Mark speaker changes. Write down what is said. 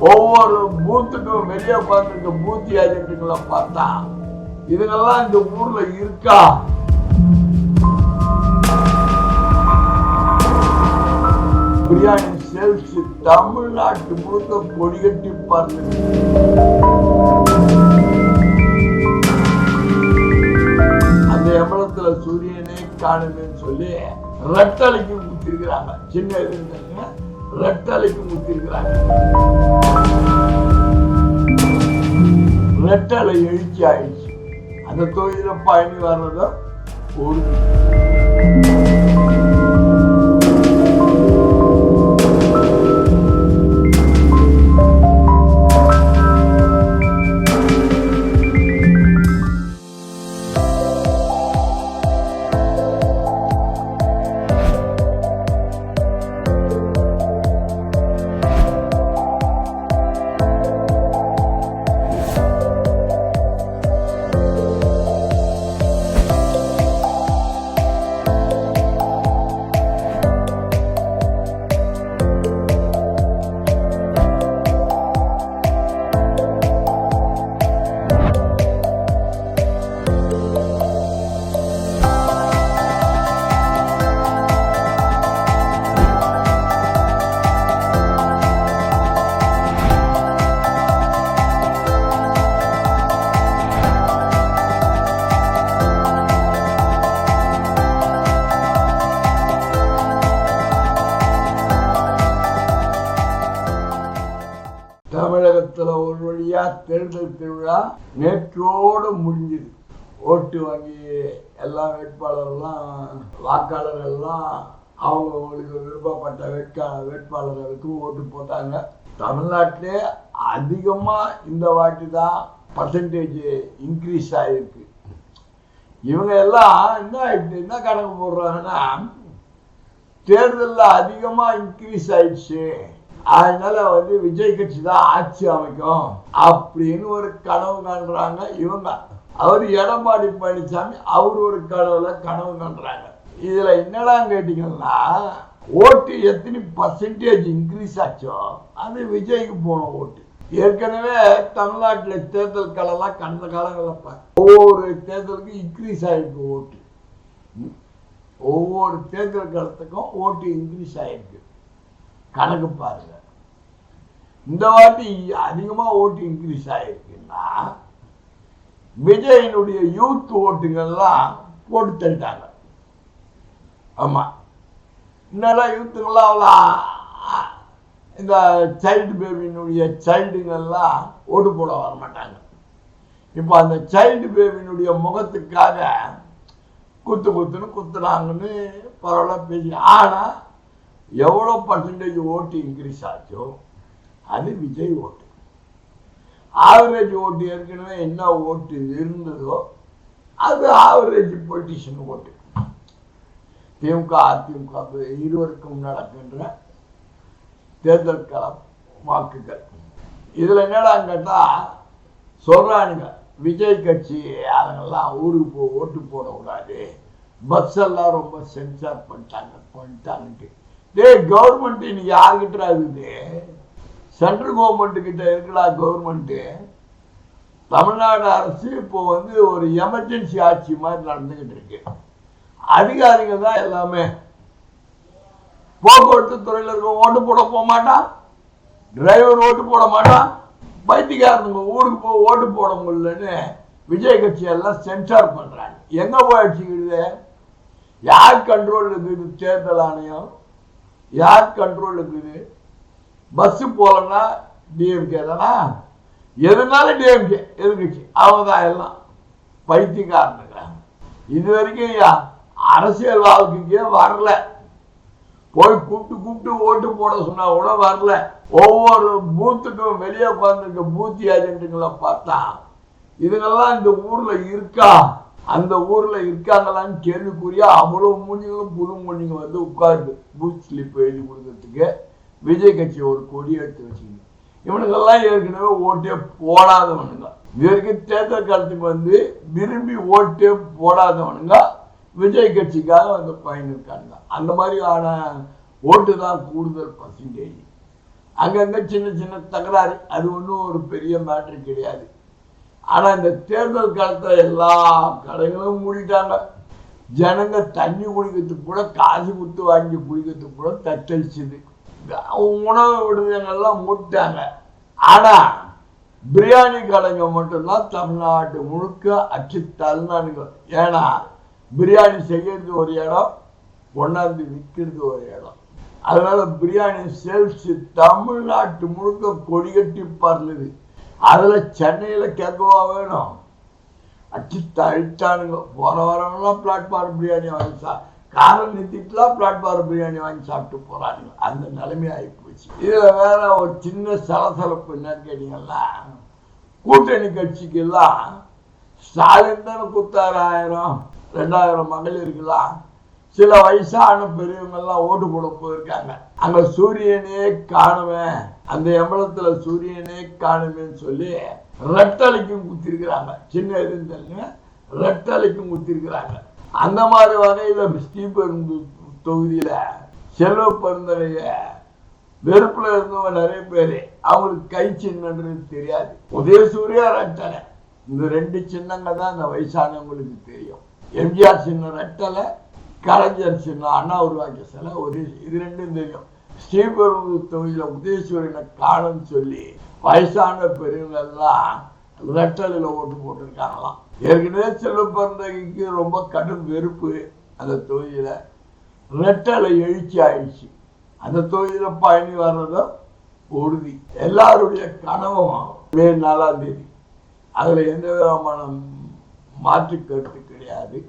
Speaker 1: ஒவ்வொரு பூத்துக்கும் வெளியே உட்கார்ந்துருக்க பூத்தி ஏஜென்ட்டுங்களை பார்த்தா இதுங்கெல்லாம் இந்த ஊர்ல இருக்கா? பிரியாணி சேல்ஸ் தமிழ்நாட்டு முழுக்க கொடிகட்டி பார்த்து அந்த எம்பளத்துல சூரியனே காணுமேன்னு சொல்லி ரெட்டலைக்கு முத்திருக்கிறாங்க. சின்ன இருந்தாங்க ரெட்டலைக்கு முத்திருக்கிறாங்க. ரெட்டலை எழுச்சி ஆயிடுச்சு. அந்த தொழில பயணி வர்றதும் ஒரு தமிழகத்துல ஒரு வழியா தேர்தல் திருவிழா நேற்றோடு முடிஞ்சது. ஓட்டு வாங்கி எல்லா வாக்காளர்கள்லாம் அவங்களுக்கு விருப்பப்பட்ட வேட்பாளர்களுக்கு ஓட்டு போட்டாங்க. தமிழ்நாட்டிலே அதிகமா இந்த வாட்டி தான் பர்சன்டேஜ் இன்க்ரீஸ் ஆயிருக்கு. இவங்க எல்லாம் என்ன கணக்கு போடுறாங்கன்னா, தேர்தலில் அதிகமா இன்க்ரீஸ் ஆயிடுச்சு, அதனால விஜய் கட்சி தான் ஆட்சி அமைக்கும் அப்படின்னு ஒரு கனவு காண்றாங்க இவங்க. அவர் எடப்பாடி பழனிசாமி அவர் ஒரு கனவு காண்றாங்க. இதுல என்னடா கேட்டீங்கன்னா, ஓட்டு எத்தனை பர்சன்டேஜ் இன்க்ரீஸ் ஆச்சோ அது விஜய்க்கு போன ஓட்டு. ஏற்கனவே தமிழ்நாட்டில் தேர்தல் காலம்லாம் கடந்த காலங்களில் ஒவ்வொரு தேர்தலுக்கும் இன்க்ரீஸ் ஆயிருக்கு ஓட்டு. ஒவ்வொரு தேர்தல் காலத்துக்கும் ஓட்டு இன்க்ரீஸ் ஆயிருக்கு. கணக்கு பாருங்க. இந்த வாட்டி அதிகமா ஓட்டு இன்க்ரீஸ் ஆயிருக்குன்னா விஜயனுடைய யூத் ஓட்டுங்கள்லாம் போட்டு தள்ளிட்டாங்க. ஆமா, இன்னெல்லாம் யூத்துங்கெல்லாம் இந்த சைல்டு பேபியினுடைய சைல்டுங்கெல்லாம் ஓட்டு போட வர மாட்டாங்க. இப்போ அந்த சைல்டு பேபியினுடைய முகத்துக்காக குத்துன்னு குத்துனாங்கன்னு பரவாயில்ல பேசி. ஆனா எவ்வளோ பர்சன்டேஜ் ஓட்டு இன்க்ரீஸ் ஆச்சோ அது விஜய் ஓட்டு. ஆவரேஜ் ஓட்டு ஏற்கனவே என்ன ஓட்டு இருந்ததோ அது ஆவரேஜ் பொலிட்டிஷியன் ஓட்டு. திமுக அதிமுக இருவருக்கும் நடக்கின்ற தேர்தல் களம் வாக்குகள். இதுல என்னடா கேட்டா சொல்றானுங்க, விஜய் கட்சி அதெல்லாம் ஊருக்கு ஓட்டு போடக்கூடாது, பஸ் எல்லாம் ரொம்ப சென்சார் பண்ணிட்டாங்க. கவர்மெண்ட் இன்னைக்கு யாருக்கிட்ட இருக்குது? சென்ட்ரல் கவர்மெண்ட் கிட்ட இருக்குடா கவர்மெண்ட். தமிழ்நாடு அரசு இப்போ ஒரு எமர்ஜென்சி ஆட்சி மாதிரி நடந்துகிட்டு இருக்கு. அதிகாரிங்க தான் எல்லாமே. போக்குவரத்து துறையில் இருக்க ஓட்டு போட போக மாட்டான், டிரைவர் ஓட்டு போட மாட்டான், பைத்தியக்காரனுங்க ஊருக்கு ஓட்டு போட முடியலன்னு விஜய் கட்சி எல்லாம் சென்சார் பண்றாங்க. எங்க போய் அடிச்சுக்கிடுது? யார் கண்ட்ரோல் இருக்குது? தேர்தல் ஆணையம் யார் கண்ட்ரோல் இருக்குது? பஸ் போலன்னா டிஎம்கே தானா, எதுனாலும் டிஎம்கே எதிர்கட்சி அவங்க தான் எல்லாம் பைத்தியக்காரனுங்க. இது வரைக்கும் அரசியல் வாழ்க்கைக்கே வரல. போய் கூப்பிட்டு ஓட்டு போட சொன்னா கூட வரல. ஒவ்வொரு பூத்துக்கும் வெளியே உட்கார்ந்துருக்க பூத்தி ஏஜென்ட்டுங்களை பார்த்தா இதுங்கெல்லாம் இந்த ஊர்ல இருக்கா, அந்த ஊர்ல இருக்காங்களான்னு கேள்விக்குறியா அவ்வளவு மூஞ்சிகளும் புது மூஞ்சிங்க உட்காருது பூத் ஸ்லிப் எழுதி கொடுக்கறதுக்கு. விஜய் கட்சி ஒரு கொடி எடுத்து வச்சுக்கணும். இவனுங்கெல்லாம் ஏற்கனவே ஓட்டே போடாதவனுங்க. இது வரைக்கும் தேர்தல் காலத்துக்கு விரும்பி ஓட்டே போடாதவனுங்க விஜய் கட்சிக்காக பயணிருக்காங்க. அந்த மாதிரியான ஓட்டு தான் கூடுதல் பர்சன்டேஜ். அங்கங்க சின்ன சின்ன தகராறு, அது ஒன்றும் ஒரு பெரிய மேட்ரு கிடையாது. ஆனா இந்த தேர்தல் காலத்துல எல்லா கடைகளும் மூடிட்டாங்க. ஜனங்க தண்ணி குடிக்கிறதுக்கு கூட காசு கொடுத்து வாங்கி குடிக்கிறதுக்கு கூட தத்தளிச்சுது. உணவு விடுதங்கள்லாம் மூட்டாங்க. ஆனா பிரியாணி கடைங்க மட்டும்தான் தமிழ்நாட்டு முழுக்க அச்சு தள்ளினானுங்க. ஏன்னா பிரியாணி செய்யறது ஒரு இடம், கொண்டாந்து விற்கிறது ஒரு இடம். அதனால பிரியாணி சேல்ஸ் தமிழ்நாட்டு முழுக்க கொடிகட்டி பறந்துது. அதுல சென்னையில கேட்கவா வேணும், அச்சு தழித்தானுங்க. போற வரவெல்லாம் பிளாட்ஃபார்ம் பிரியாணி வாங்கி காரம் நிறுத்திட்டுலாம் பிளாட்ஃபார்ம் பிரியாணி வாங்கி சாப்பிட்டு போறானுங்க. அந்த நிலைமை ஆகி போச்சு. இதுல வேற ஒரு சின்ன சலசலப்பு என்னன்னு கேட்டீங்கன்னா, கூட்டணி கட்சிக்கு எல்லாம் ஸ்டாலின் தானே கொடுத்தாரு 1000 2000 மகளிருக்குலாம். சில வயசான பெரியவங்க எல்லாம் ஓட்டு போட போயிருக்காங்க. அங்க சூரியனே காணுவேன், அந்த எம்பளத்துல சூரியனே காணுமேன்னு சொல்லி ரெட்டலைக்கும் குத்திருக்கிறாங்க. சின்ன எதிர்த்தல்ல ரெட்டலைக்கும் குத்திருக்கிறாங்க. அந்த மாதிரி வகையில ஸ்ரீபெரும்புதூர் தொகுதியில செல்வ பெருந்தகைய வெறுப்புல இருந்தவங்க நிறைய பேரு, அவங்களுக்கு கை சின்னன்றது தெரியாது. உதயசூர்யா ரெட்டலை, இந்த 2 சின்னங்க தான் இந்த வயசானவங்களுக்கு தெரியும். எம்ஜிஆர் சின்ன ரெட்டலை, கலைஞர் சின்ன அண்ணா உருவாக்கிய சிலை இது 2ம் தெரியும். ஸ்ரீபெரும்புதூர் தொகுதியில உதயசூரியனை காணும்னு சொல்லி வயசான பெரியவங்க எல்லாம் ரெட்டலையில ஓட்டு போட்டிருக்காங்களாம். ஏற்கனவே செல்வ பெருந்தகைக்கு ரொம்ப கடும் வெறுப்பு அந்த தொகுதியில. ரெட்டலை எழுச்சி ஆயிடுச்சு. அந்த தொகுதியில பயணி வர்றதும் உறுதி. எல்லாருடைய கனவும் மே 4ஆம் தேதி. அதுல எந்த விதமான மாற்று கருத்து கிடையாது.